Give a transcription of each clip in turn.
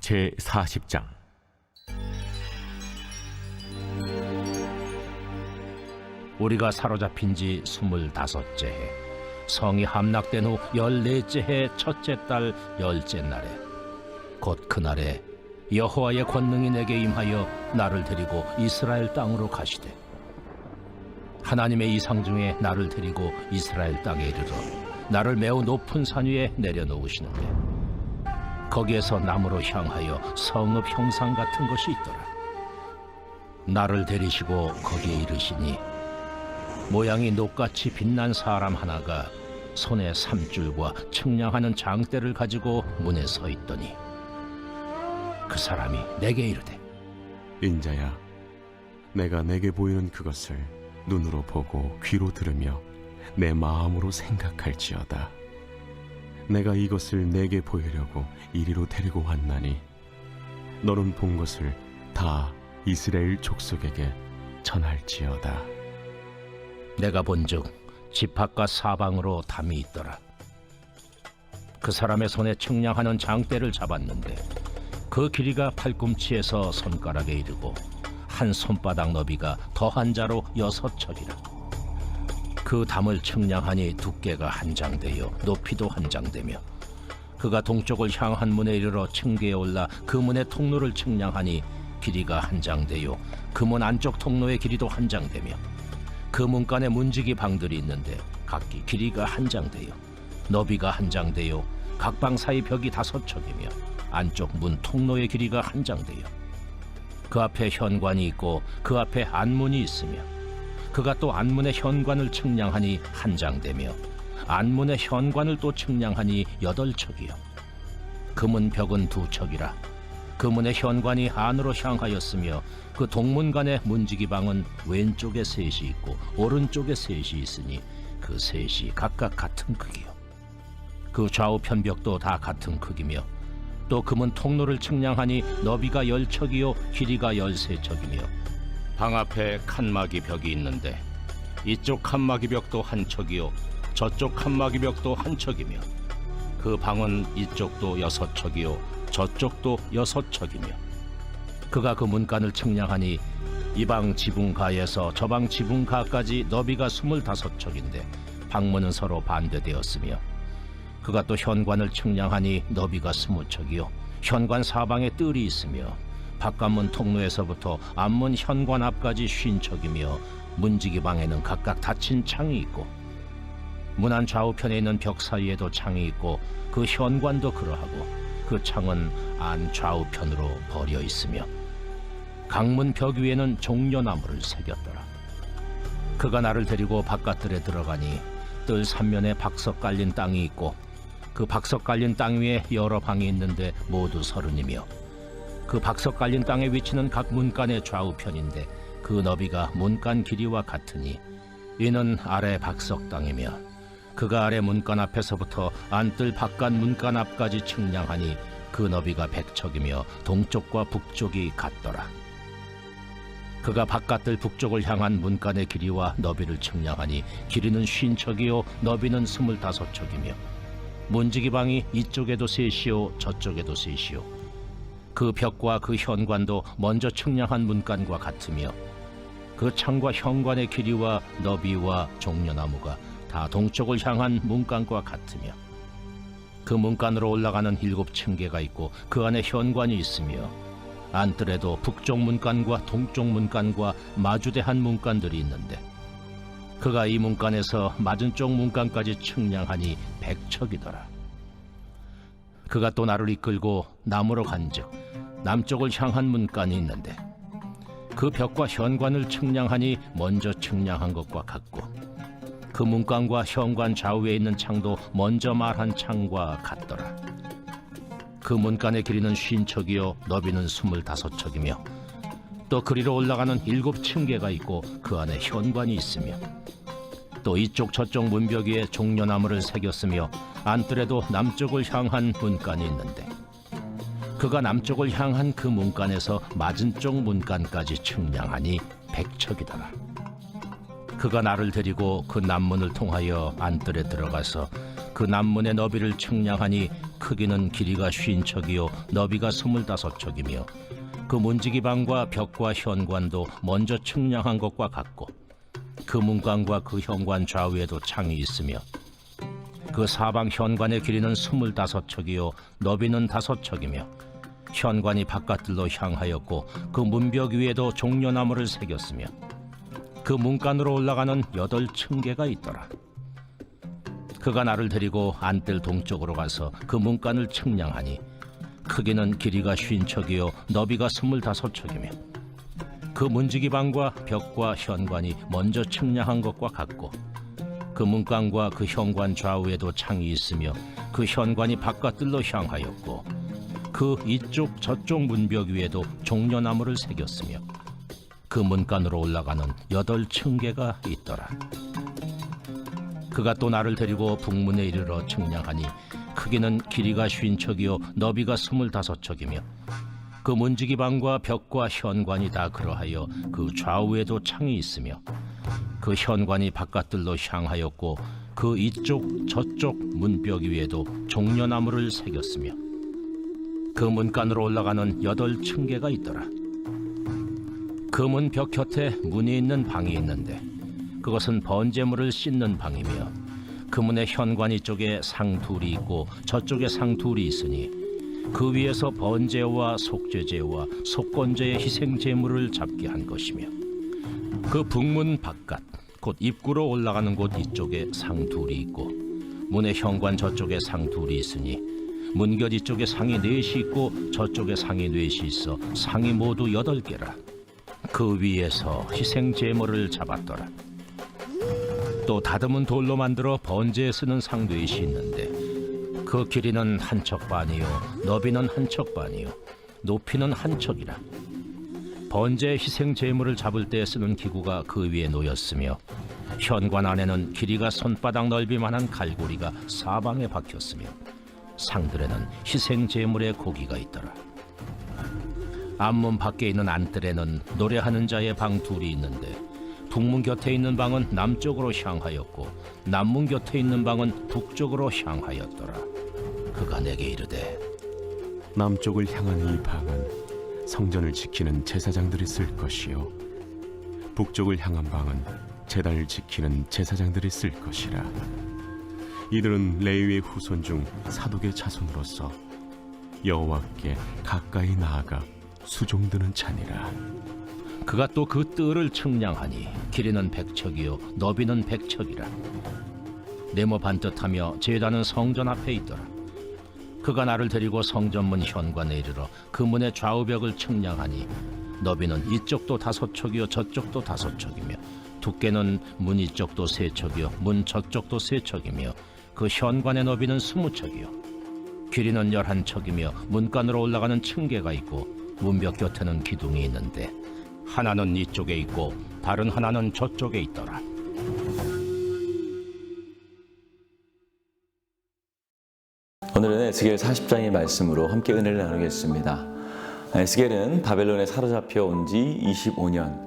제40장. 우리가 사로잡힌 지 25째 해, 성이 함락된 후 14째 해 첫째 달 10째 날에, 곧 그날에 여호와의 권능이 내게 임하여 나를 데리고 이스라엘 땅으로 가시되, 하나님의 이상 중에 나를 데리고 이스라엘 땅에 이르러 나를 매우 높은 산 위에 내려놓으시는데, 거기에서 나무로 향하여 성읍 형상 같은 것이 있더라. 나를 데리시고 거기에 이르시니, 모양이 녹같이 빛난 사람 하나가 손에 삼줄과 측량하는 장대를 가지고 문에 서 있더니, 그 사람이 내게 이르되, 인자야, 내가 내게 보이는 그것을 눈으로 보고 귀로 들으며 내 마음으로 생각할지어다. 내가 이것을 내게 보이려고 이리로 데리고 왔나니, 너는 본 것을 다 이스라엘 족속에게 전할지어다. 내가 본즉 집 바깥 사방으로 담이 있더라. 그 사람의 손에 측량하는 장대를 잡았는데, 그 길이가 팔꿈치에서 손가락에 이르고 한 손바닥 너비가 더한 자로 6척이라. 그 담을 측량하니 두께가 한 장되요 높이도 한 장되며, 그가 동쪽을 향한 문에 이르러 층계에 올라 그 문의 통로를 측량하니 길이가 한 장되요 그 문 안쪽 통로의 길이도 한 장되며, 그 문간에 문지기 방들이 있는데 각기 길이가 한 장되요 너비가 한 장되요 각 방 사이 벽이 5척이며 안쪽 문 통로의 길이가 한 장되요 그 앞에 현관이 있고 그 앞에 안문이 있으며, 그가 또 안문의 현관을 측량하니 한 장되며 안문의 현관을 또 측량하니 8척이요 그 문 벽은 2척이라. 그 문의 현관이 안으로 향하였으며, 그 동문간의 문지기 방은 왼쪽에 셋이 있고 오른쪽에 셋이 있으니 그 셋이 각각 같은 크기요. 그 좌우편 벽도 다 같은 크기며, 또 그 문 통로를 측량하니 너비가 10척이요 길이가 13척이며, 방 앞에 칸막이 벽이 있는데 이쪽 칸막이 벽도 한 척이요 저쪽 칸막이 벽도 한 척이며, 그 방은 이쪽도 6척이요 저쪽도 6척이며, 그가 그 문간을 측량하니 이 방 지붕가에서 저 방 지붕가까지 너비가 25척인데 방문은 서로 반대되었으며, 그가 또 현관을 측량하니 너비가 20척이요 현관 사방에 뜰이 있으며, 바깥문 통로에서부터 앞문 현관 앞까지 50척이며, 문지기 방에는 각각 닫힌 창이 있고, 문 안 좌우편에 있는 벽 사이에도 창이 있고, 그 현관도 그러하고 그 창은 안 좌우편으로 버려 있으며, 강문 벽 위에는 종려나무를 새겼더라. 그가 나를 데리고 바깥들에 들어가니 뜰 3면에 박석 깔린 땅이 있고, 그 박석 깔린 땅 위에 여러 방이 있는데 모두 30이며, 그 박석 깔린 땅의 위치는 각 문간의 좌우편인데 그 너비가 문간 길이와 같으니, 이는 아래 박석 땅이며, 그가 아래 문간 앞에서부터 안뜰 바깥 문간 앞까지 측량하니 그 너비가 100척이며 동쪽과 북쪽이 같더라. 그가 바깥뜰 북쪽을 향한 문간의 길이와 너비를 측량하니 길이는 50척이요 너비는 25척이며, 문지기 방이 이쪽에도 셋이요 저쪽에도 셋이요 그 벽과 그 현관도 먼저 측량한 문간과 같으며, 그 창과 현관의 길이와 너비와 종려나무가 다 동쪽을 향한 문간과 같으며, 그 문간으로 올라가는 7층계가 있고 그 안에 현관이 있으며, 안뜰에도 북쪽 문간과 동쪽 문간과 마주대한 문간들이 있는데, 그가 이 문간에서 맞은쪽 문간까지 측량하니 100척이더라. 그가 또 나를 이끌고 남으로 간즉 남쪽을 향한 문간이 있는데, 그 벽과 현관을 측량하니 먼저 측량한 것과 같고, 그 문간과 현관 좌우에 있는 창도 먼저 말한 창과 같더라. 그 문간의 길이는 50척이요 너비는 25척이며, 또 그리로 올라가는 7층계가 있고 그 안에 현관이 있으며, 또 이쪽 저쪽 문벽 위에 종려나무를 새겼으며, 안뜰에도 남쪽을 향한 문간이 있는데, 그가 남쪽을 향한 그 문간에서 맞은쪽 문간까지 측량하니 100척이더라. 그가 나를 데리고 그 남문을 통하여 안뜰에 들어가서 그 남문의 너비를 측량하니 크기는 길이가 50척이요 너비가 25척이며 그 문지기 방과 벽과 현관도 먼저 측량한 것과 같고 그 문관과 그 현관 좌우에도 창이 있으며 그 사방 현관의 길이는 25척이요 너비는 5척이며 현관이 바깥들로 향하였고 그 문벽 위에도 종려나무를 새겼으며 그 문간으로 올라가는 8층계가 있더라. 그가 나를 데리고 안뜰 동쪽으로 가서 그 문간을 측량하니 크기는 길이가 50척이요 너비가 25척이며 그 문지기 방과 벽과 현관이 먼저 측량한 것과 같고 그 문간과 그 현관 좌우에도 창이 있으며 그 현관이 바깥들로 향하였고 그 이쪽 저쪽 문벽 위에도 종려나무를 새겼으며 그 문간으로 올라가는 8층계가 있더라. 그가 또 나를 데리고 북문에 이르러 측량하니 크기는 길이가 50척이요 너비가 25척이며 그 문지기 방과 벽과 현관이 다 그러하여 그 좌우에도 창이 있으며 그 현관이 바깥들로 향하였고 그 이쪽 저쪽 문벽 위에도 종려나무를 새겼으며 그 문간으로 올라가는 8층계가 있더라. 그 문 벽 곁에 문이 있는 방이 있는데 그것은 번제물을 씻는 방이며 그 문의 현관이 쪽에 상 둘이 있고 저쪽에 상 둘이 있으니 그 위에서 번제와 속죄제와 속건제의 희생제물을 잡게 한 것이며 그 북문 바깥 곧 입구로 올라가는 곳 이쪽에 상 둘이 있고 문의 현관 저쪽에 상 둘이 있으니 문곁 이쪽에 상이 4이 있고 저쪽에 상이 4이 있어 상이 모두 8개라. 그 위에서 희생제물을 잡았더라. 또 다듬은 돌로 만들어 번제에 쓰는 상 4이 있는데 그 길이는 1척 반이요 너비는 1척 반이요 높이는 1척이라. 번제 희생 제물을 잡을 때 쓰는 기구가 그 위에 놓였으며 현관 안에는 길이가 손바닥 넓이만한 갈고리가 사방에 박혔으며 상들에는 희생 제물의 고기가 있더라. 앞문 밖에 있는 안뜰에는 노래하는 자의 방 둘이 있는데 북문 곁에 있는 방은 남쪽으로 향하였고 남문 곁에 있는 방은 북쪽으로 향하였더라. 그가 내게 이르되 남쪽을 향한 이 방은 성전을 지키는 제사장들이 쓸 것이요 북쪽을 향한 방은 제단을 지키는 제사장들이 쓸 것이라. 이들은 레위의 후손 중 사독의 자손으로서 여호와께 가까이 나아가 수종드는 자니라. 그가 또 그 뜰을 측량하니 길이는 100척이요 너비는 100척이라. 네모 반듯하며 제단은 성전 앞에 있더라. 그가 나를 데리고 성전문 현관에 이르러 그 문의 좌우벽을 측량하니 너비는 이쪽도 5척이요 저쪽도 5척이며 두께는 문 이쪽도 3척이요 문 저쪽도 3척이며 그 현관의 너비는 20척이요 길이는 11척이며 문간으로 올라가는 층계가 있고 문벽 곁에는 기둥이 있는데 하나는 이쪽에 있고 다른 하나는 저쪽에 있더라. 오늘은 에스겔 40장의 말씀으로 함께 은혜를 나누겠습니다. 에스겔은 바벨론에 사로잡혀 온 지 25년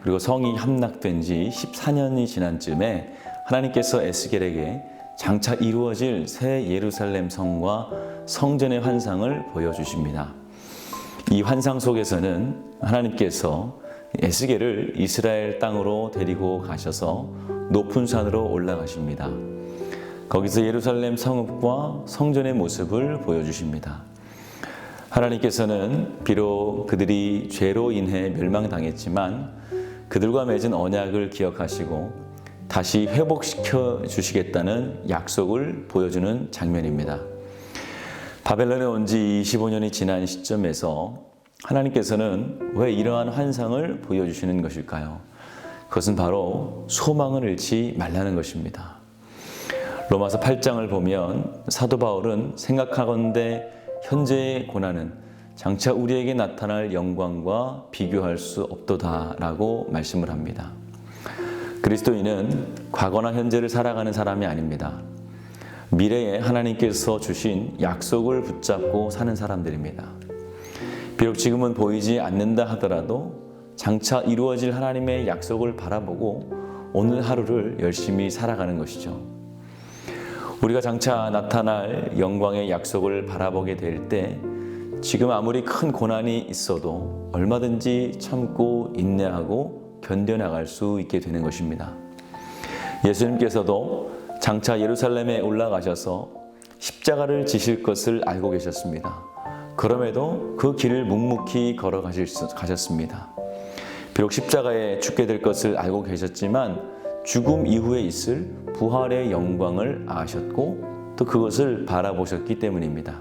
그리고 성이 함락된 지 14년이 지난 즈음에 하나님께서 에스겔에게 장차 이루어질 새 예루살렘 성과 성전의 환상을 보여주십니다. 이 환상 속에서는 하나님께서 에스겔을 이스라엘 땅으로 데리고 가셔서 높은 산으로 올라가십니다. 거기서 예루살렘 성읍과 성전의 모습을 보여주십니다. 하나님께서는 비록 그들이 죄로 인해 멸망당했지만 그들과 맺은 언약을 기억하시고 다시 회복시켜 주시겠다는 약속을 보여주는 장면입니다. 바벨론에 온 지 25년이 지난 시점에서 하나님께서는 왜 이러한 환상을 보여주시는 것일까요? 그것은 바로 소망을 잃지 말라는 것입니다. 로마서 8장을 보면 사도 바울은 생각하건대 현재의 고난은 장차 우리에게 나타날 영광과 비교할 수 없도다라고 말씀을 합니다. 그리스도인은 과거나 현재를 살아가는 사람이 아닙니다. 미래에 하나님께서 주신 약속을 붙잡고 사는 사람들입니다. 비록 지금은 보이지 않는다 하더라도 장차 이루어질 하나님의 약속을 바라보고 오늘 하루를 열심히 살아가는 것이죠. 우리가 장차 나타날 영광의 약속을 바라보게 될 때 지금 아무리 큰 고난이 있어도 얼마든지 참고 인내하고 견뎌나갈 수 있게 되는 것입니다. 예수님께서도 장차 예루살렘에 올라가셔서 십자가를 지실 것을 알고 계셨습니다. 그럼에도 그 길을 묵묵히 걸어가셨습니다. 비록 십자가에 죽게 될 것을 알고 계셨지만 죽음 이후에 있을 부활의 영광을 아셨고 또 그것을 바라보셨기 때문입니다.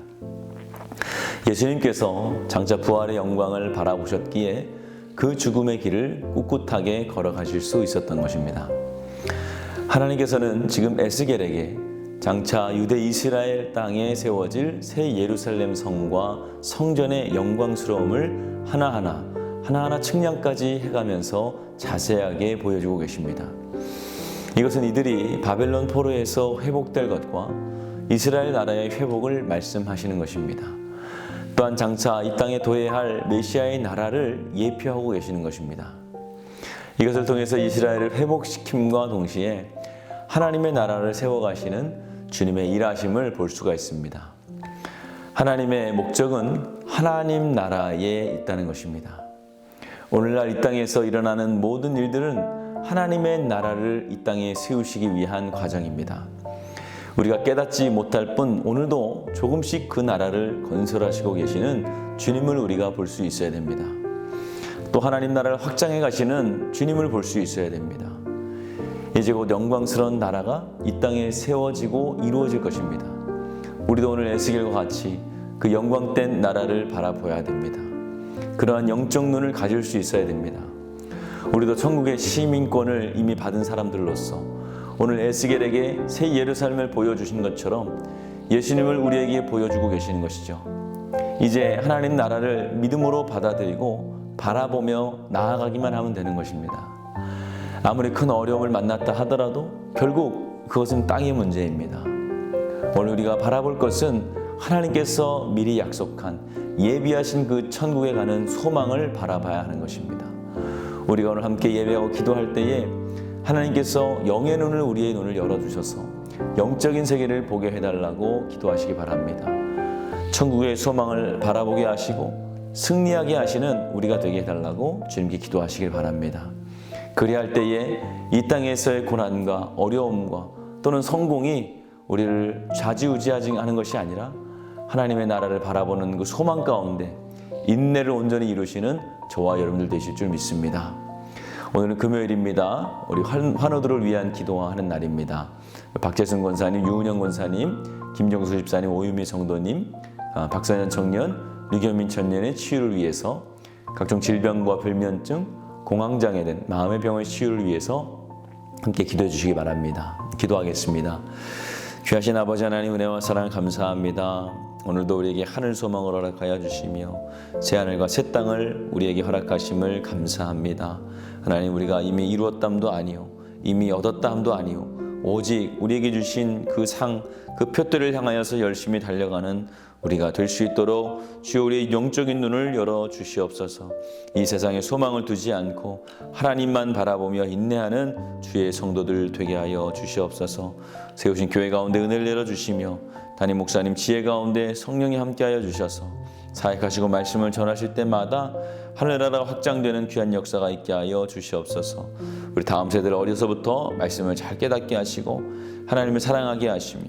예수님께서 장차 부활의 영광을 바라보셨기에 그 죽음의 길을 꿋꿋하게 걸어가실 수 있었던 것입니다. 하나님께서는 지금 에스겔에게 장차 유대 이스라엘 땅에 세워질 새 예루살렘 성과 성전의 영광스러움을 하나하나 측량까지 해가면서 자세하게 보여주고 계십니다. 이것은 이들이 바벨론 포로에서 회복될 것과 이스라엘 나라의 회복을 말씀하시는 것입니다. 또한 장차 이 땅에 도래할 메시아의 나라를 예표하고 계시는 것입니다. 이것을 통해서 이스라엘을 회복시킴과 동시에 하나님의 나라를 세워가시는 주님의 일하심을 볼 수가 있습니다. 하나님의 목적은 하나님 나라에 있다는 것입니다. 오늘날 이 땅에서 일어나는 모든 일들은 하나님의 나라를 이 땅에 세우시기 위한 과정입니다. 우리가 깨닫지 못할 뿐 오늘도 조금씩 그 나라를 건설하시고 계시는 주님을 우리가 볼 수 있어야 됩니다. 또 하나님 나라를 확장해 가시는 주님을 볼 수 있어야 됩니다. 이제 곧 영광스러운 나라가 이 땅에 세워지고 이루어질 것입니다. 우리도 오늘 에스겔과 같이 그 영광된 나라를 바라보아야 됩니다. 그러한 영적 눈을 가질 수 있어야 됩니다. 우리도 천국의 시민권을 이미 받은 사람들로서 오늘 에스겔에게 새 예루살렘을 보여주신 것처럼 예수님을 우리에게 보여주고 계시는 것이죠. 이제 하나님 나라를 믿음으로 받아들이고 바라보며 나아가기만 하면 되는 것입니다. 아무리 큰 어려움을 만났다 하더라도 결국 그것은 땅의 문제입니다. 오늘 우리가 바라볼 것은 하나님께서 미리 약속한 예비하신 그 천국에 가는 소망을 바라봐야 하는 것입니다. 우리가 오늘 함께 예배하고 기도할 때에 하나님께서 영의 눈을 우리의 눈을 열어주셔서 영적인 세계를 보게 해달라고 기도하시기 바랍니다. 천국의 소망을 바라보게 하시고 승리하게 하시는 우리가 되게 해달라고 주님께 기도하시길 바랍니다. 그리할 때에 이 땅에서의 고난과 어려움과 또는 성공이 우리를 좌지우지하지 하는 것이 아니라 하나님의 나라를 바라보는 그 소망 가운데 인내를 온전히 이루시는 저와 여러분들 되실 줄 믿습니다. 오늘은 금요일입니다. 우리 환우들을 위한 기도하는 날입니다. 박재승 권사님, 유은영 권사님, 김정수 집사님, 오유미 성도님, 박선현 청년, 류경민 청년의 치유를 위해서 각종 질병과 불면증, 공황장애 된 마음의 병의 치유를 위해서 함께 기도해 주시기 바랍니다. 기도하겠습니다. 귀하신 아버지 하나님 은혜와 사랑 감사합니다. 오늘도 우리에게 하늘 소망을 허락하여 주시며 새 하늘과 새 땅을 우리에게 허락하심을 감사합니다. 하나님 우리가 이미 이루었담도 아니요 이미 얻었담도 아니요 오직 우리에게 주신 그 상, 그 표대를 향하여서 열심히 달려가는 우리가 될 수 있도록 주여 우리의 영적인 눈을 열어 주시옵소서. 이 세상에 소망을 두지 않고 하나님만 바라보며 인내하는 주의 성도들 되게 하여 주시옵소서. 세우신 교회 가운데 은혜를 내려주시며 담임 목사님 지혜 가운데 성령이 함께하여 주셔서 사역하시고 말씀을 전하실 때마다 하늘나라가 확장되는 귀한 역사가 있게 하여 주시옵소서. 우리 다음 세대를 어려서부터 말씀을 잘 깨닫게 하시고 하나님을 사랑하게 하시며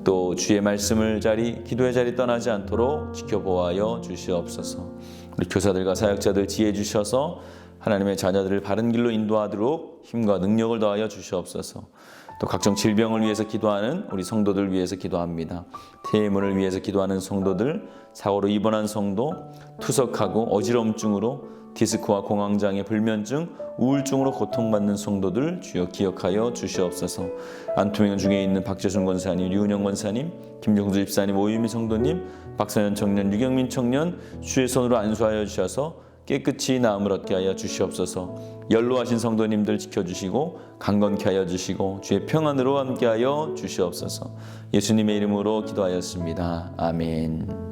또 주의 말씀을 기도의 자리 떠나지 않도록 지켜보아여 주시옵소서. 우리 교사들과 사역자들 지혜 주셔서 하나님의 자녀들을 바른 길로 인도하도록 힘과 능력을 더하여 주시옵소서. 또 각종 질병을 위해서 기도하는 우리 성도들 위해서 기도합니다. 태의문을 위해서 기도하는 성도들, 사고로 입원한 성도, 투석하고 어지럼증으로 디스크와 공황장애, 불면증, 우울증으로 고통받는 성도들 주여 기억하여 주시옵소서. 안투명 중에 있는 박재순 권사님, 유은영 권사님, 김정수 집사님, 오유미 성도님, 박선현 청년, 유경민 청년 주의 손으로 안수하여 주셔서 깨끗이 나음을 얻게 하여 주시옵소서. 연로하신 성도님들 지켜주시고 강건케 하여 주시고 주의 평안으로 함께하여 주시옵소서. 예수님의 이름으로 기도하였습니다. 아멘.